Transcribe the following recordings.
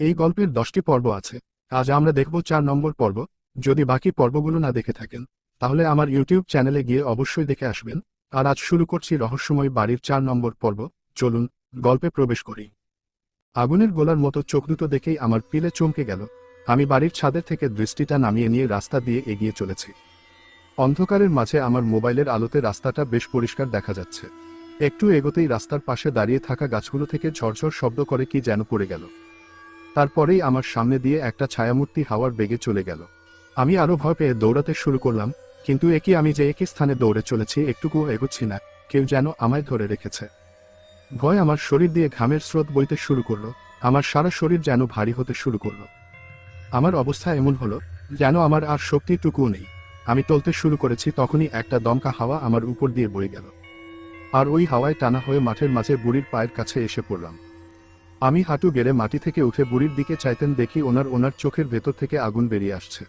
এই গল্পের 10টি পর্ব আছে। আজ আমরা দেখব 4 নম্বর পর্ব। যদি বাকি পর্বগুলো না দেখে থাকেন তাহলে আমার ইউটিউব চ্যানেলে গিয়ে অবশ্যই দেখে আসবেন। আর আজ শুরু করছি রহস্যময় বাড়ির 4 নম্বর পর্ব। চলুন গল্পে প্রবেশ করি। আগুনের গোলার মতো চোখ দুটো দেখেই আমার পিলে চমকে গেল। আমি বাড়ির ছাদের থেকে দৃষ্টিটা নামিয়ে নিয়ে রাস্তা দিয়ে এগিয়ে চলেছি। অন্ধকারের মাঝে আমার মোবাইলের আলোতে রাস্তাটা বেশ পরিষ্কার দেখা যাচ্ছে। একটু এগোতেই রাস্তার পাশে দাঁড়িয়ে থাকা গাছগুলো থেকে ঝরঝর শব্দ করে কি যেন পড়ে গেল। তারপরেই আমার সামনে দিয়ে একটা ছায়ামূর্তি হাওয়ার বেগে চলে গেল। আমি আরো ভয় পেয়ে দৌড়াতে শুরু করলাম, কিন্তু আমি যে একই স্থানে দৌড়ে চলেছি, একটুকুও এগোচ্ছি না। কেউ যেন আমায় ধরে রেখেছে। ভয় আমার শরীর দিয়ে ঘামের স্রোত বইতে শুরু করলো। আমার সারা শরীর যেন ভারী হতে শুরু করলো। আমার অবস্থা এমন হলো যেন আমার আর শক্তিটুকুও নেই। আমি টলতে শুরু করেছি, তখনই একটা দমকা হাওয়া আমার উপর দিয়ে বয়ে গেল। আর ওই হাওয়ায় টানা হয়ে মাঠের মাঝে বুড়ির পায়ের কাছে এসে পড়লাম। আমি হাঁটু গেড়ে মাটি থেকে উঠে বুড়ির দিকে চাইতেন, দেখি ওনার চোখের ভেতর থেকে আগুন বেরিয়ে আসছে।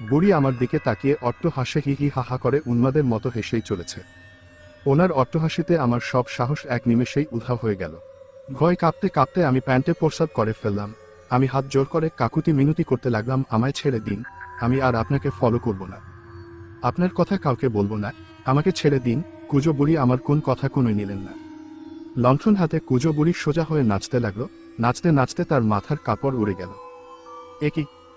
বুড়ি আমার দিকে তাকিয়ে অট্টহাসে হি হি হা হা করে উন্মাদের মতো হেসেই চলেছে। ওনার অট্টহাসিতে আমার সব সাহস এক নিমেষেই উধাও হয়ে গেল। ভয় কাঁপতে কাঁপতে আমি প্যান্টে প্রস্রাব করে ফেললাম। আমি হাত জোর করে কাকুতি মিনতি করতে লাগলাম, আমায় ছেড়ে দিন, আমি আর আপনাকে ফলো করব না, আপনার কথা কাউকে বলবো না, আমাকে ছেড়ে দিন। কুজো বুড়ি আমার কোন কথা কোনোই নিলেন না। লণ্ঠন হাতে কুজো বুড়ি সোজা হয়ে নাচতে লাগলো। নাচতে নাচতে তার মাথার কাপড় উড়ে গেল।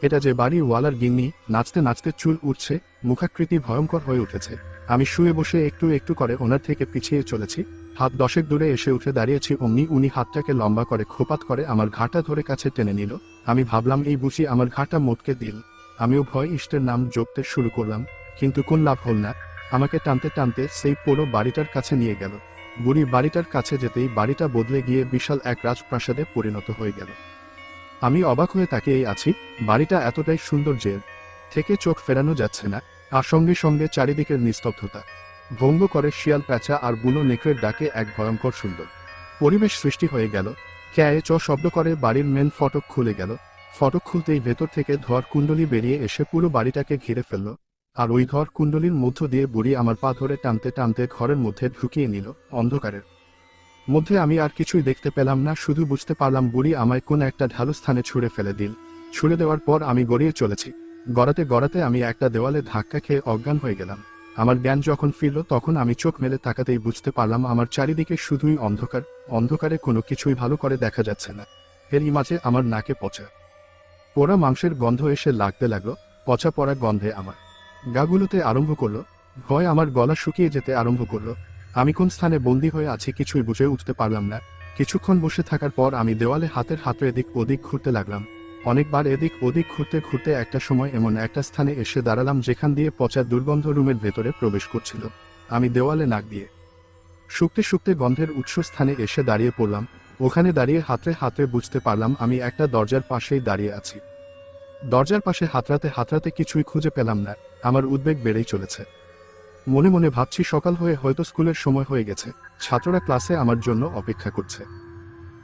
এটা যে বাড়ির ওয়ালার গিন্নি। নাচতে নাচতে চুল উঠছে, মুখাকৃতি ভয়ঙ্কর হয়ে উঠেছে। আমি শুয়ে বসে একটু একটু করে ওনার থেকে পিছিয়ে চলেছি। হাত 10 দূরে এসে উঠে দাঁড়িয়েছি, অমনি উনি হাতটাকে লম্বা করে খোপাত করে আমার ঘাটা ধরে কাছে টেনে নিল। আমি ভাবলাম এই বুঝি আমার ঘাটা মোটকে দিল। আমিও ভয় ইষ্টের নাম জপতে শুরু করলাম, কিন্তু কোন লাভ হল না। আমাকে টানতে টানতে সেই পুরো বাড়িটার কাছে নিয়ে গেল। বুড়ি বাড়িটার কাছে যেতেই বাড়িটা বদলে গিয়ে বিশাল এক রাজপ্রাসাদে পরিণত হয়ে গেল। আমি অবাক হয়ে তাকিয়েই আছি। বাড়িটা এতটাই সুন্দর যে থেকে চোখ ফেরানো যাচ্ছে না। আর সঙ্গে সঙ্গে চারিদিকের নিস্তব্ধতা ভঙ্গ করে শিয়াল, প্যাঁচা আর বুনো নেকড়ের ডাকে এক ভয়ঙ্কর সুন্দর পরিবেশ সৃষ্টি হয়ে গেল। ক্যায়ে চ শব্দ করে বাড়ির মেন ফটক খুলে গেল। ফটক খুলতেই ভেতর থেকে ধোঁয়ার কুণ্ডলী বেরিয়ে এসে পুরো বাড়িটাকে ঘিরে ফেলল। আর ওই ধোঁয়ার কুণ্ডলীর মধ্য দিয়ে বুড়ি আমার পা ধরে টানতে টানতে ঘরের মধ্যে ঢুকিয়ে নিল। অন্ধকারের মধ্যে আমি আর কিছুই দেখতে পেলাম না, শুধু বুঝতে পারলাম বুড়ি আমায় কোন একটা ঢালু স্থানে ছুঁড়ে ফেলে দিল। ছুঁড়ে দেওয়ার পর আমি গড়িয়ে চলেছি। গড়াতে গড়াতে আমি একটা দেওয়ালে ধাক্কা খেয়ে অজ্ঞান হয়ে গেলাম। আমার জ্ঞান যখন ফিরল তখন আমি চোখ মেলে তাকাতেই বুঝতে পারলাম আমার চারিদিকে শুধুই অন্ধকার। অন্ধকারে কোনো কিছুই ভালো করে দেখা যাচ্ছে না। এরই মাঝে আমার নাকে পচা পোড়া মাংসের গন্ধ এসে লাগতে লাগলো। পচা পড়া গন্ধে আমার গাগুলোতে আরম্ভ করলো। ভয় আমার গলা শুকিয়ে যেতে আরম্ভ করলো। আমি কোন স্থানে বন্দী হয়ে আছি কিছুই বুঝে উঠতে পারলাম না। কিছুক্ষণ বসে থাকার পর আমি দেওয়ালে হাতের হাতে এদিক ওদিক ঘুরতে লাগলাম। অনেকবার এদিক ওদিক ঘুরতে ঘুরতে একটা সময় এমন একটা স্থানে এসে দাঁড়ালাম যেখান দিয়ে পচা দুর্গন্ধ রুমের ভেতরে প্রবেশ করছিল। আমি দেওয়ালে নাক দিয়ে শুকতে শুকতে গন্ধের উৎস স্থানে এসে দাঁড়িয়ে পড়লাম। ওখানে দাঁড়িয়ে হাতড়ে হাতড়ে বুঝতে পারলাম আমি একটা দরজার পাশেই দাঁড়িয়ে আছি। দরজার পাশে হাতড়াতে হাতড়াতে কিছুই খুঁজে পেলাম না। আমার উদ্বেগ বেড়েই চলেছে। মনে মনে ভাবছি সকাল হয়ে হয়তো স্কুলের সময় হয়ে গেছে, ছাত্ররা ক্লাসে আমার জন্য অপেক্ষা করছে।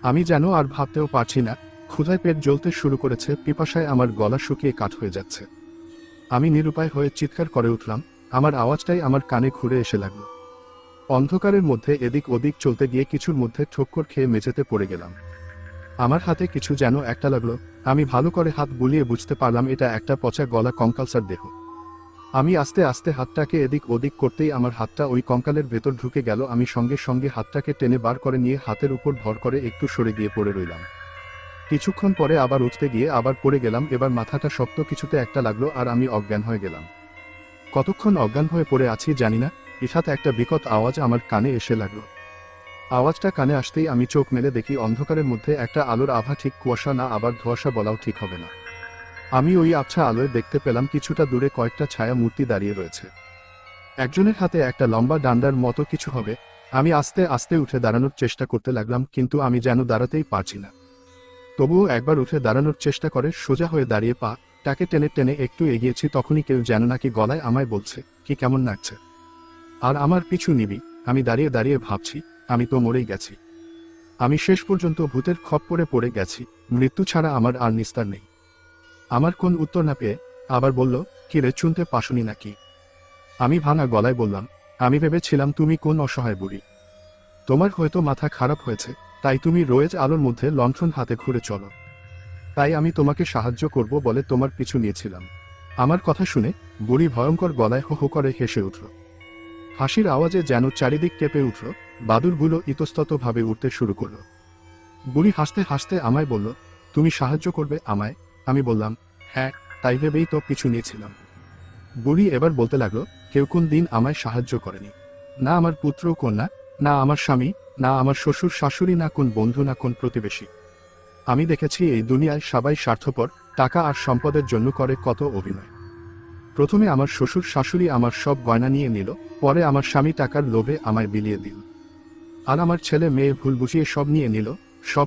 আমি যেন আর ভাবতেও পারছি না। ক্ষুধায় পেট জ্বলতে শুরু করেছে, পিপাসায় আমার গলা শুকিয়ে কাঠ হয়ে যাচ্ছে। আমি নিরুপায় হয়ে চিৎকার করে উঠলাম। আমার আওয়াজটাই আমার কানে ঘুরে এসে লাগলো। অন্ধকারের মধ্যে এদিক ওদিক চলতে গিয়ে কিছুর মধ্যে ঠোক্কর খেয়ে মেঝেতে পড়ে গেলাম। আমার হাতে কিছু যেন একটা লাগলো। আমি ভালো করে হাত বুলিয়ে বুঝতে পারলাম এটা একটা পচা গলা কঙ্কালসার দেহ। আমি আস্তে আস্তে হাতটাকে এদিক ওদিক করতেই আমার হাতটা ওই কঙ্কালের ভেতর ঢুকে গেল। আমি সঙ্গে সঙ্গে হাতটাকে টেনে বার করে নিয়ে হাতের উপর ভর করে একটু সরে গিয়ে পড়ে রইলাম। কিছুক্ষণ পরে আবার উঠতে গিয়ে আবার পড়ে গেলাম। এবার মাথাটা শক্ত কিছুতে একটা লাগলো আর আমি অজ্ঞান হয়ে গেলাম। কতক্ষণ অজ্ঞান হয়ে পড়ে আছি জানি না। হঠাৎ একটা বিকট আওয়াজ আমার কানে এসে লাগলো। আওয়াজটা কানে আসতেই আমি চোখ মেলে দেখি অন্ধকারের মধ্যে একটা আলোর আভা, ঠিক কুয়াশা না, আবার ধোঁয়াশা বলাও ঠিক হবে না। আমি ওই আবছা আলোয় দেখতে পেলাম কিছুটা দূরে কয়েকটা ছায়া মূর্তি দাঁড়িয়ে রয়েছে। একজনের হাতে একটা লম্বা ডান্ডার মতো কিছু হবে। আমি আস্তে আস্তে উঠে দাঁড়ানোর চেষ্টা করতে লাগলাম, কিন্তু আমি যেন দাঁড়াতেই পারছি না। তবুও একবার উঠে দাঁড়ানোর চেষ্টা করে সোজা হয়ে দাঁড়িয়ে টাকে টেনে টেনে একটু এগিয়েছি, তখনই কেউ যেন নাকি গলায় আমায় বলছে, কি কেমন লাগছে। আর আমার পিছু নিবি। আমি দাঁড়িয়ে দাঁড়িয়ে ভাবছি, আমি তো মরেই গেছি। আমি শেষ পর্যন্ত ভূতের খপ্পরে পড়ে গেছি। মৃত্যু ছাড়া আমার আর নিস্তার নেই। আমার কোন উত্তর না পেয়ে আবার বলল, কি রে, শুনতে পাসনি নাকি? আমি ভাঙা গলায় বললাম, আমি ভেবেছিলাম তুমি কোন অসহায় বুড়ি। তোমার হয়তো মাথা খারাপ হয়েছে, তাই তুমি রোজ আলোর মধ্যে লণ্ঠন হাতে ঘুরে চলো। তাই আমি তোমাকে সাহায্য করব বলে তোমার পিছু নিয়েছিলাম। আমার কথা শুনে বুড়ি ভয়ঙ্কর গলায় হো হো করে হেসে উঠল। হাসির আওয়াজে যেন চারিদিক কেঁপে উঠল, বাদুড়গুলো ইতস্ততভাবে উঠতে শুরু করল। বুড়ি হাসতে হাসতে আমায় বলল, তুমি সাহায্য করবে আমায়? আমি বললাম, হ্যাঁ, তাই ভেবেই তো পিছু নিয়েছিলাম। বুড়ি এবার বলতে লাগলো, কেউ কোন দিন আমায় সাহায্য করেনি, না আমার পুত্র কন্যা, না আমার স্বামী, না আমার শ্বশুর শাশুড়ি, না কোন বন্ধু, না কোন প্রতিবেশী। আমি দেখেছি এই দুনিয়ায় সবাই স্বার্থপর, টাকা আর সম্পদের জন্য করে কত অভিনয়। প্রথমে আমার শ্বশুর শাশুড়ি আমার সব গয়না নিয়ে নিল, পরে আমার স্বামী টাকার লোভে আমায় বিলিয়ে দিল, আর আমার ছেলে মেয়ে ভুল বুঝিয়ে সব নিয়ে নিল,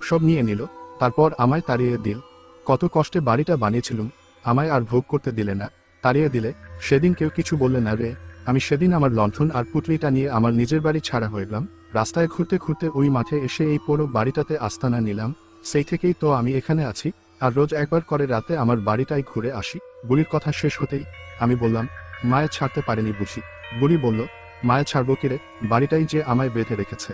সব নিয়ে নিল, তারপর আমায় তাড়িয়ে দিল। কত কষ্টে বাড়িটা বানিয়েছিলুম, আমায় আর ভোগ করতে দিলে না, তাড়িয়ে দিলে। সেদিন কেউ কিছু বললে না রে। আমি সেদিন আমার লণ্ঠন আর পুটলিটা নিয়ে আমার নিজের বাড়ি ছাড়া হয়ে গেলাম। রাস্তায় ঘুরতে ঘুরতে ওই মাঠে এসে এই পুরো বাড়িটাতে আস্তানা নিলাম। সেই থেকেই তো আমি এখানে আছি, আর রোজ একবার করে রাতে আমার বাড়িটাই ঘুরে আসি। বুড়ির কথা শেষ হতেই আমি বললাম, মায়া ছাড়তে পারেনি বুঝি। বুড়ি বলল, মায়া ছাড়বো কিরে, বাড়িটাই যে আমায় বেঁধে রেখেছে।